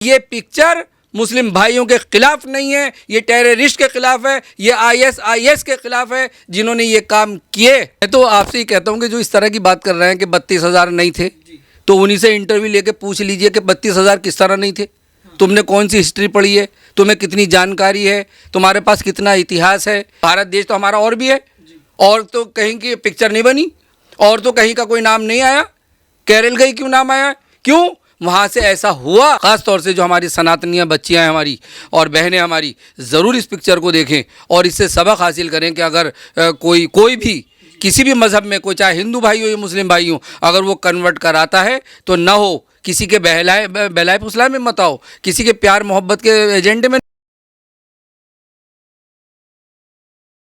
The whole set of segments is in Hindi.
ये पिक्चर मुस्लिम भाइयों के खिलाफ नहीं है, ये टेररिस्ट के खिलाफ है, ये आईएस के खिलाफ है जिन्होंने ये काम किए। मैं तो आपसे ही कहता हूँ कि जो इस तरह की बात कर रहे हैं कि 32,000 नहीं थे, तो उन्हीं से इंटरव्यू लेके पूछ लीजिए कि 32,000 किस तरह नहीं थे। तुमने कौन सी हिस्ट्री पढ़ी है, तुम्हें कितनी जानकारी है, तुम्हारे पास कितना इतिहास है। भारत देश तो हमारा और भी है, और तो कहीं की पिक्चर नहीं बनी, और तो कहीं का कोई नाम नहीं आया। केरल का ही क्यों नाम आया? क्यों? वहाँ से ऐसा हुआ। ख़ास तौर से जो हमारी सनातनियाँ बच्चियाँ हैं हमारी और बहनें हमारी, ज़रूर इस पिक्चर को देखें और इससे सबक हासिल करें कि अगर कोई भी किसी भी मज़हब में, कोई चाहे हिंदू भाई हो या मुस्लिम भाई हो, अगर वो कन्वर्ट कराता है तो ना हो किसी के बहलाए फुसलाए में मत आओ, किसी के प्यार मोहब्बत के एजेंडे में।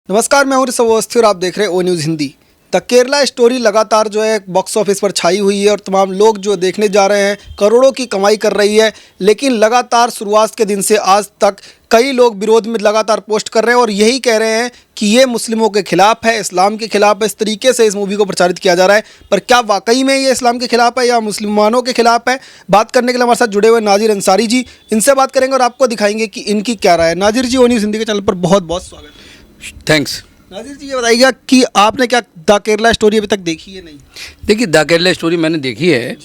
नमस्कार, मैं हूं ऋषभ अवस्थी और आप देख रहे हैं ओ news Hindi. The Kerala story लगातार जो है बॉक्स ऑफिस पर छाई हुई है और तमाम लोग जो देखने जा रहे हैं करोड़ों की कमाई कर रही है। लेकिन लगातार शुरुआत के दिन से आज तक कई लोग विरोध में लगातार पोस्ट कर रहे हैं और यही कह रहे हैं कि ये मुस्लिमों के खिलाफ है, इस्लाम के खिलाफ है। इस तरीके से इस मूवी को प्रचारित किया जा रहा है, पर क्या वाकई में ये इस्लाम के खिलाफ है या मुसलमानों के खिलाफ है? बात करने के लिए हमारे साथ जुड़े हुए नाजिर अंसारी जी, इनसे बात करेंगे और आपको दिखाएंगे कि इनकी क्या राय है। नाजिर जी, ओ न्यूज़ हिंदी के चैनल पर बहुत बहुत स्वागत है। थैंक्स। नाजिर जी, ये बताइएगा कि आपने क्या द केरला स्टोरी अभी तक देखी है? नहीं देखिए, द केरला स्टोरी मैंने देखी है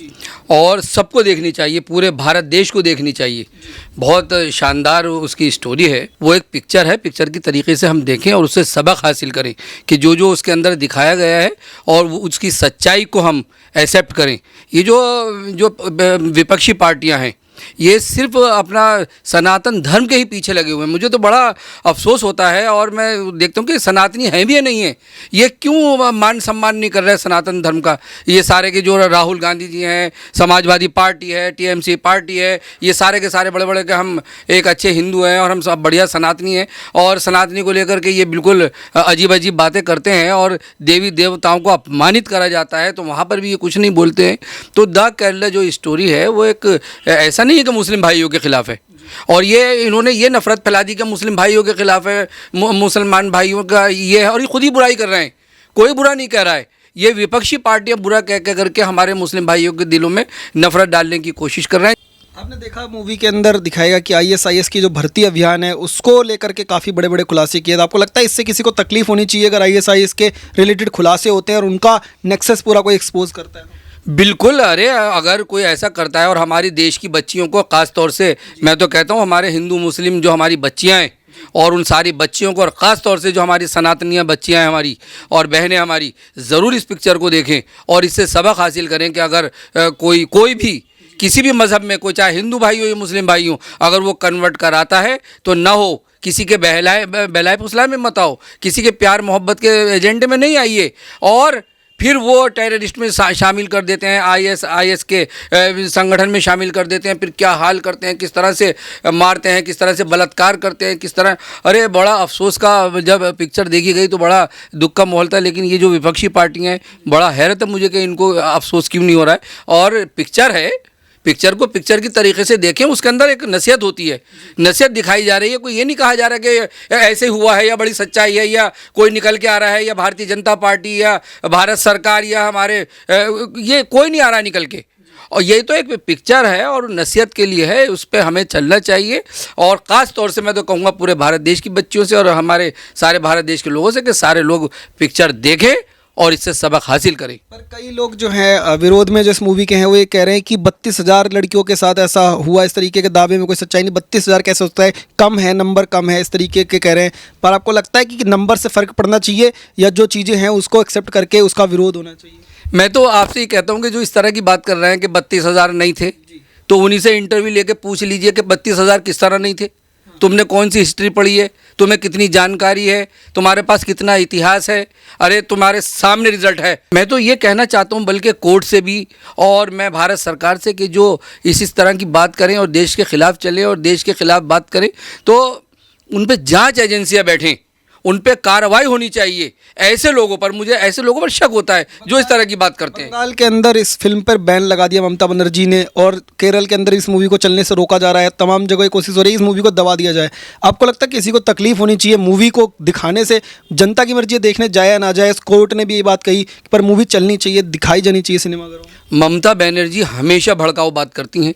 और सबको देखनी चाहिए, पूरे भारत देश को देखनी चाहिए। बहुत शानदार उसकी स्टोरी है। वो एक पिक्चर है, पिक्चर की तरीके से हम देखें और उससे सबक हासिल करें कि जो जो उसके अंदर दिखाया गया है और वो उसकी सच्चाई को हम एक्सेप्ट करें। ये जो विपक्षी पार्टियां हैं, ये सिर्फ अपना सनातन धर्म के ही पीछे लगे हुए हैं। मुझे तो बड़ा अफसोस होता है और मैं देखता हूँ कि सनातनी हैं भी या नहीं है, ये क्यों मान सम्मान नहीं कर रहे हैं सनातन धर्म का। ये सारे के जो राहुल गांधी जी हैं, समाजवादी पार्टी है, टीएमसी पार्टी है, ये सारे के सारे बड़े बड़े के हम एक अच्छे हिंदू हैं और हम सब बढ़िया सनातनी हैं, और सनातनी को लेकर के ये बिल्कुल अजीब अजीब बातें करते हैं और देवी देवताओं को अपमानित करा जाता है, तो वहाँ पर भी ये कुछ नहीं बोलते हैं। तो द केरला जो स्टोरी है वो एक ऐसा नहीं है कि मुस्लिम भाइयों के खिलाफ है, और ये इन्होंने ये नफरत फैला दी कि मुस्लिम भाइयों के खिलाफ है, मुसलमान भाइयों का ये है, और ये खुद ही बुराई कर रहे हैं। कोई बुरा नहीं कह रहा है, ये विपक्षी पार्टियां बुरा कह करके हमारे मुस्लिम भाइयों के दिलों में नफरत डालने की कोशिश कर रहे हैं। आपने देखा मूवी के अंदर दिखाएगा कि आईएसआईएस की जो भर्ती अभियान है उसको लेकर के काफ़ी बड़े बड़े खुलासे किए। तो आपको लगता है इससे किसी को तकलीफ होनी चाहिए अगर आईएसआईएस के रिलेटेड खुलासे होते हैं और उनका नेक्सस पूरा कोई एक्सपोज करता है? बिल्कुल। अरे अगर कोई ऐसा करता है और हमारी देश की बच्चियों को, ख़ास तौर से मैं तो कहता हूँ हमारे हिंदू मुस्लिम जो हमारी बच्चियाँ हैं और उन सारी बच्चियों को, और ख़ास तौर से जो हमारी सनातनियाँ बच्चियाँ हैं हमारी और बहनें हमारी, ज़रूर इस पिक्चर को देखें और इससे सबक हासिल करें कि अगर कोई भी किसी भी मज़हब में, कोई चाहे हिंदू भाई हो या मुस्लिम भाई हो, अगर वो कन्वर्ट कराता है तो ना हो किसी के बहलाए फुसलाए में मत आओ, किसी के प्यार मोहब्बत के एजेंडे में नहीं आइए, और फिर वो टेररिस्ट में शामिल कर देते हैं, आईएस के संगठन में शामिल कर देते हैं। फिर क्या हाल करते हैं, किस तरह से मारते हैं, किस तरह से बलात्कार करते हैं, किस तरह। अरे बड़ा अफसोस का, जब पिक्चर देखी गई तो बड़ा दुख का माहौल था। लेकिन ये जो विपक्षी पार्टियाँ हैं, बड़ा हैरत है मुझे कि इनको अफसोस क्यों नहीं हो रहा है। और पिक्चर है, पिक्चर को पिक्चर की तरीके से देखें, उसके अंदर एक नसीहत होती है, नसीहत दिखाई जा रही है। कोई ये नहीं कहा जा रहा कि ऐसे हुआ है या बड़ी सच्चाई है या कोई निकल के आ रहा है या भारतीय जनता पार्टी या भारत सरकार या हमारे ये कोई नहीं आ रहा निकल के। और यही तो एक पिक्चर है और नसीहत के लिए है, उस पर हमें चलना चाहिए। और ख़ास तौर से मैं तो कहूँगा पूरे भारत देश की बच्चियों से और हमारे सारे भारत देश के लोगों से कि सारे लोग पिक्चर देखें और इससे सबक हासिल करें। पर कई लोग जो हैं विरोध में जो इस मूवी के हैं वो ये कह रहे हैं कि 32,000 लड़कियों के साथ ऐसा हुआ, इस तरीके के दावे में कोई सच्चाई नहीं। 32,000 कैसे होता है, कम है, नंबर कम है, इस तरीके के कह रहे हैं। पर आपको लगता है कि नंबर से फ़र्क पड़ना चाहिए या जो चीज़ें हैं उसको एक्सेप्ट करके उसका विरोध होना चाहिए? मैं तो आपसे ही कहता हूँ कि जो इस तरह की बात कर रहे हैं कि 32,000 नहीं थे, तो उन्हीं से इंटरव्यू लेके पूछ लीजिए कि 32,000 किस तरह नहीं थे। तुमने कौन सी हिस्ट्री पढ़ी है, तुम्हें कितनी जानकारी है, तुम्हारे पास कितना इतिहास है। अरे तुम्हारे सामने रिजल्ट है। मैं तो ये कहना चाहता हूँ बल्कि कोर्ट से भी, और मैं भारत सरकार से कि जो इस तरह की बात करें और देश के ख़िलाफ़ चले और देश के ख़िलाफ़ बात करें तो उन पर जांच एजेंसियाँ बैठें उन पे कार्रवाई होनी चाहिए। ऐसे लोगों पर, मुझे ऐसे लोगों पर शक होता है जो इस तरह की बात करते हैं। बंगाल के अंदर इस फिल्म पर बैन लगा दिया ममता बनर्जी ने, और केरल के अंदर इस मूवी को चलने से रोका जा रहा है। तमाम जगह कोशिश हो रही है इस मूवी को दबा दिया जाए। आपको लगता है किसी को तकलीफ होनी चाहिए मूवी को दिखाने से? जनता की मर्जी है देखने जाए या ना जाए। कोर्ट ने भी ये बात कही, पर मूवी चलनी चाहिए, दिखाई जानी चाहिए सिनेमाघरों में। ममता बनर्जी हमेशा भड़काऊ बात करती हैं,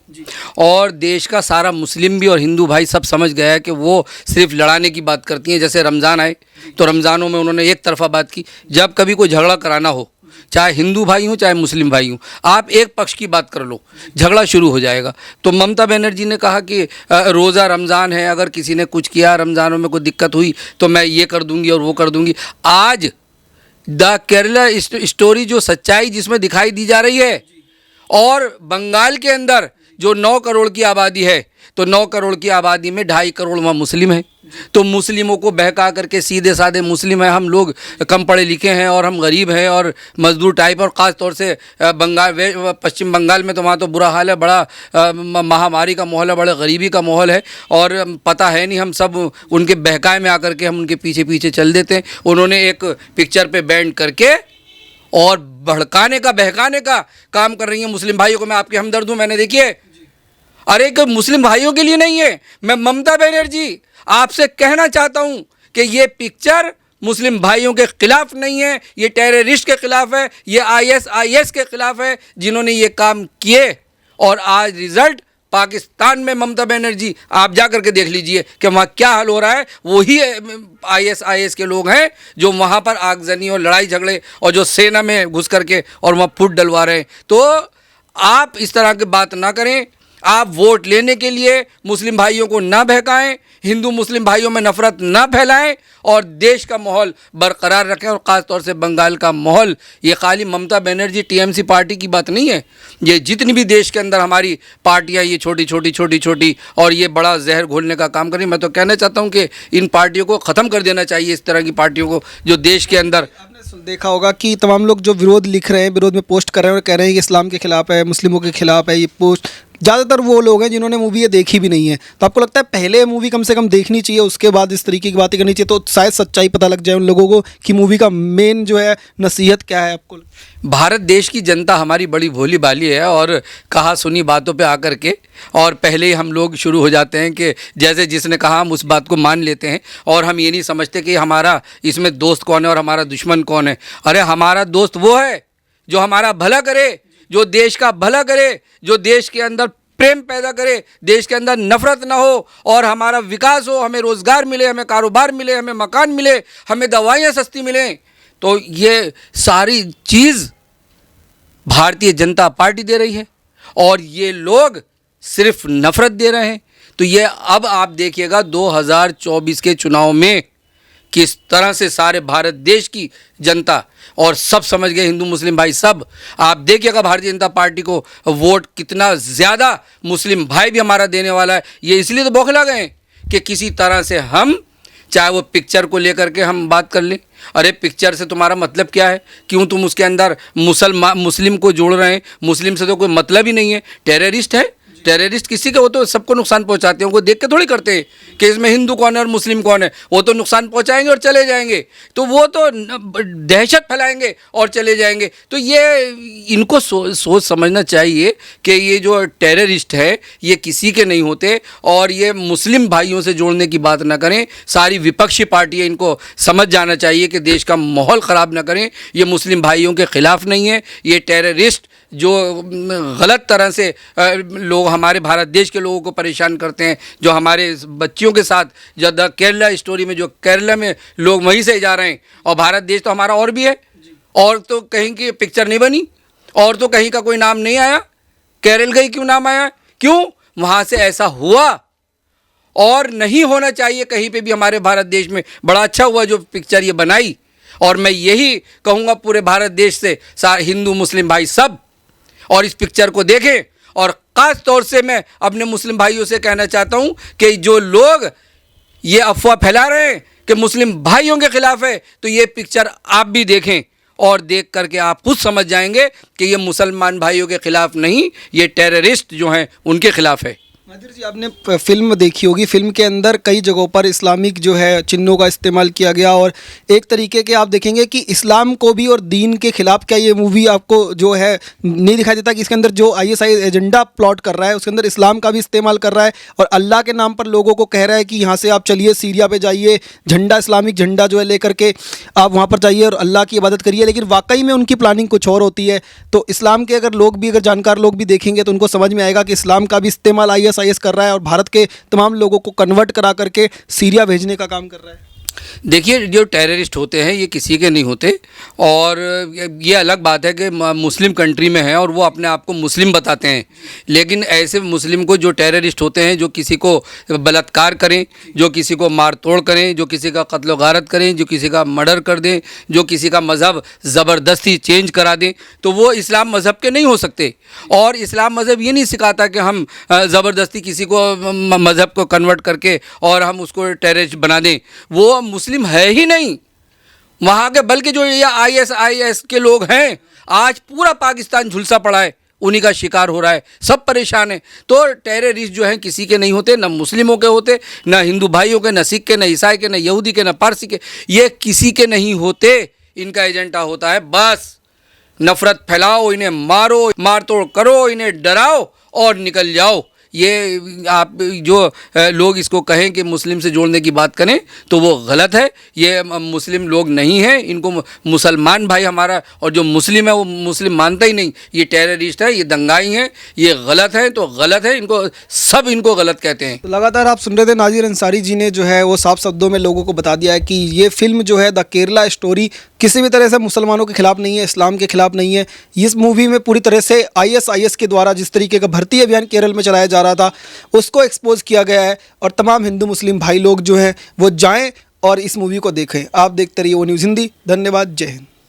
और देश का सारा मुस्लिम भी और हिंदू भाई सब समझ गया है कि वो सिर्फ लड़ाने की बात करती हैं। जैसे रमज़ान आए तो रमज़ानों में उन्होंने एक तरफा बात की। जब कभी कोई झगड़ा कराना हो, चाहे हिंदू भाई हो चाहे मुस्लिम भाई हो, आप एक पक्ष की बात कर लो, झगड़ा शुरू हो जाएगा। तो ममता बनर्जी ने कहा कि रोज़ा रमज़ान है, अगर किसी ने कुछ किया, रमज़ानों में कोई दिक्कत हुई तो मैं ये कर दूंगी और वो कर दूंगी। आज द केरला स्टोरी जो सच्चाई जिसमें दिखाई दी जा रही है, और बंगाल के अंदर जो 9 करोड़ की आबादी है, तो 9 करोड़ की आबादी में 2.5 करोड़ वहाँ मुस्लिम हैं। तो मुस्लिमों को बहका करके, सीधे साधे मुस्लिम हैं, हम लोग कम पढ़े लिखे हैं और हम गरीब हैं और मजदूर टाइप, और ख़ास तौर से पश्चिम बंगाल में तो वहाँ तो बुरा हाल है, बड़ा महामारी का माहौल है, बड़े गरीबी का माहौल है, और पता है नहीं, हम सब उनके बहकाए में आकर के हम उनके पीछे पीछे चल देते हैं। उन्होंने एक पिक्चर पे बैन करके और भड़काने का, बहकाने का काम कर रही हैं मुस्लिम भाइयों को। मैं आपके हमदर्द हूँ, मैंने देखिए, अरे कि मुस्लिम भाइयों के लिए नहीं है। मैं ममता बनर्जी आपसे कहना चाहता हूं कि ये पिक्चर मुस्लिम भाइयों के खिलाफ नहीं है, ये टेररिस्ट के खिलाफ है, ये ISIS के खिलाफ है जिन्होंने ये काम किए। और आज रिजल्ट पाकिस्तान में, ममता बनर्जी आप जा करके देख लीजिए कि वहाँ क्या हाल हो रहा है। वही ISIS के लोग हैं जो वहाँ पर आगजनी और लड़ाई झगड़े और जो सेना में घुस करके और वहाँ फुट डलवा रहे हैं। तो आप इस तरह की बात ना करें। आप वोट लेने के लिए मुस्लिम भाइयों को ना बहकाएं, हिंदू मुस्लिम भाइयों में नफरत ना फैलाएं, और देश का माहौल बरकरार रखें। और ख़ास तौर से बंगाल का माहौल, ये खाली ममता बनर्जी TMC पार्टी की बात नहीं है। ये जितनी भी देश के अंदर हमारी पार्टियां, ये छोटी छोटी और ये बड़ा जहर घोलने का काम करें। मैं तो कहना चाहता हूं कि इन पार्टियों को ख़त्म कर देना चाहिए, इस तरह की पार्टियों को जो देश के अंदर। देखा होगा कि तमाम लोग जो विरोध लिख रहे हैं, विरोध में पोस्ट कर रहे हैं और कह रहे हैं कि इस्लाम के खिलाफ है, मुस्लिमों के खिलाफ है, ये पोस्ट ज़्यादातर वो लोग हैं जिन्होंने मूवी ये देखी भी नहीं है। तो आपको लगता है पहले मूवी कम से कम देखनी चाहिए, उसके बाद इस तरीके की बातें करनी चाहिए, तो शायद सच्चाई पता लग जाए उन लोगों को कि मूवी का मेन जो है नसीहत क्या है? आपको भारत देश की जनता हमारी बड़ी भोली भाली है, और कहा सुनी बातों पे आकर के और पहले ही हम लोग शुरू हो जाते हैं कि जैसे जिसने कहा हम उस बात को मान लेते हैं, और हम ये नहीं समझते कि हमारा इसमें दोस्त कौन है और हमारा दुश्मन कौन है। अरे हमारा दोस्त वो है जो हमारा भला करे, जो देश का भला करे, जो देश के अंदर प्रेम पैदा करे, देश के अंदर नफरत ना हो और हमारा विकास हो, हमें रोज़गार मिले, हमें कारोबार मिले, हमें मकान मिले, हमें दवाइयाँ सस्ती मिलें। तो ये सारी चीज़ भारतीय जनता पार्टी दे रही है, और ये लोग सिर्फ नफरत दे रहे हैं। तो ये अब आप देखिएगा 2024 के चुनाव में किस तरह से सारे भारत देश की जनता और सब समझ गए, हिंदू मुस्लिम भाई सब, आप देखिएगा भारतीय जनता पार्टी को वोट कितना ज़्यादा मुस्लिम भाई भी हमारा देने वाला है। ये इसलिए तो बौखला गए कि किसी तरह से हम, चाहे वो पिक्चर को लेकर के हम बात कर लें। अरे पिक्चर से तुम्हारा मतलब क्या है? क्यों तुम उसके अंदर मुस्लिम को जोड़ रहे हैं? मुस्लिम से तो कोई मतलब ही नहीं है। टेररिस्ट है, टेररिस्ट किसी का, वो तो सबको नुकसान पहुंचाते हैं, उनको देख के थोड़ी करते हैं कि इसमें हिंदू कौन है और मुस्लिम कौन है। वो तो नुकसान पहुंचाएंगे और चले जाएंगे, तो वो तो दहशत फैलाएंगे और चले जाएंगे। तो ये इनको सोच समझना चाहिए कि ये जो टेररिस्ट है ये किसी के नहीं होते, और ये मुस्लिम भाइयों से जोड़ने की बात ना करें। सारी विपक्षी पार्टियाँ इनको समझ जाना चाहिए कि देश का माहौल ख़राब ना करें। ये मुस्लिम भाइयों के ख़िलाफ़ नहीं है, ये टेररिस्ट जो गलत तरह से लोग हमारे भारत देश के लोगों को परेशान करते हैं, जो हमारे बच्चियों के साथ, जो द केरला स्टोरी में जो केरला में लोग वहीं से जा रहे हैं, और भारत देश तो हमारा और भी है, और तो कहीं की पिक्चर नहीं बनी, और तो कहीं का कोई नाम नहीं आया। केरल का ही क्यों नाम आया? क्यों? वहाँ से ऐसा हुआ, और नहीं होना चाहिए कहीं पे भी हमारे भारत देश में। बड़ा अच्छा हुआ जो पिक्चर ये बनाई, और मैं यही कहूँगा पूरे भारत देश से हिंदू मुस्लिम भाई सब, और इस पिक्चर को देखें। और ख़ास तौर से मैं अपने मुस्लिम भाइयों से कहना चाहता हूं कि जो लोग ये अफवाह फैला रहे हैं कि मुस्लिम भाइयों के खिलाफ है, तो ये पिक्चर आप भी देखें, और देख करके आप खुद समझ जाएंगे कि ये मुसलमान भाइयों के खिलाफ नहीं, ये टेररिस्ट जो हैं उनके खिलाफ है। नादिर जी, आपने फिल्म देखी होगी। फिल्म के अंदर कई जगहों पर इस्लामिक जो है चिन्हों का इस्तेमाल किया गया और एक तरीके के आप देखेंगे कि इस्लाम को भी और दीन के खिलाफ क्या ये मूवी आपको जो है नहीं दिखाई देता कि इसके अंदर जो आईएसआई एजेंडा प्लॉट कर रहा है उसके अंदर इस्लाम का भी इस्तेमाल कर रहा है और अल्लाह के नाम पर लोगों को कह रहा है कि यहाँ से आप चलिए सीरिया पे जाइए, झंडा इस्लामिक झंडा जो है लेकर के आप वहाँ पर जाइए और अल्लाह की इबादत करिए, लेकिन वाकई में उनकी प्लानिंग कुछ और होती है। तो इस्लाम के अगर जानकार लोग भी देखेंगे तो उनको समझ में आएगा कि इस्लाम का भी इस्तेमाल आईएसआईएस कर रहा है और भारत के तमाम लोगों को कन्वर्ट करा करके सीरिया भेजने का काम कर रहा है। देखिए, जो टेररिस्ट होते हैं ये किसी के नहीं होते, और ये अलग बात है कि मुस्लिम कंट्री में है और वो अपने आप को मुस्लिम बताते हैं, लेकिन ऐसे मुस्लिम को जो टेररिस्ट होते हैं, जो किसी को बलात्कार करें, जो किसी को मार तोड़ करें, जो किसी का कत्ल व गारत करें, जो किसी का मर्डर कर दें, जो किसी का मज़हब ज़बरदस्ती चेंज करा दें, तो वो इस्लाम मज़हब के नहीं हो सकते। और इस्लाम मज़हब ये नहीं सिखाता कि हम ज़बरदस्ती किसी को मज़हब को कन्वर्ट करके और हम उसको टेररिस्ट बना दें। वो मुस्लिम है ही नहीं वहाँ के, बल्कि जो ये आईएसआईएस के लोग हैं, आज पूरा पाकिस्तान झुलसा पड़ा है, उन्हीं का शिकार हो रहा है, सब परेशान है। तो टेररिस्ट जो हैं किसी के नहीं होते, न मुस्लिमों के होते, न हिंदू भाइयों के, न सिख के, न ईसाई के, न यहूदी के, न पारसी के, ये किसी के नहीं होते। इनका एजेंडा होता है बस नफरत फैलाओ, इन्हें मारो, मार तोड़ करो, इन्हें डराओ और निकल जाओ। ये आप जो लोग इसको कहें कि मुस्लिम से जोड़ने की बात करें तो वो गलत है। ये मुस्लिम लोग नहीं हैं, इनको मुसलमान भाई हमारा, और जो मुस्लिम है वो मुस्लिम मानता ही नहीं, ये टेररिस्ट है, ये दंगाई हैं, ये गलत है, तो गलत है, इनको सब इनको गलत कहते हैं। तो लगातार आप सुन रहे थे नाजिर अंसारी जी ने जो है वो साफ शब्दों में लोगों को बता दिया है कि ये फिल्म जो है द केरला स्टोरी किसी भी तरह से मुसलमानों के खिलाफ नहीं है, इस्लाम के खिलाफ नहीं है। इस मूवी में पूरी तरह से आईएसआईएस के द्वारा जिस तरीके का भर्ती अभियान केरल में चलाया जा रहा था उसको एक्सपोज किया गया है और तमाम हिंदू मुस्लिम भाई लोग जो हैं वो जाएं और इस मूवी को देखें। आप देखते रहिए वो न्यूज़ हिंदी। धन्यवाद। जय हिंद।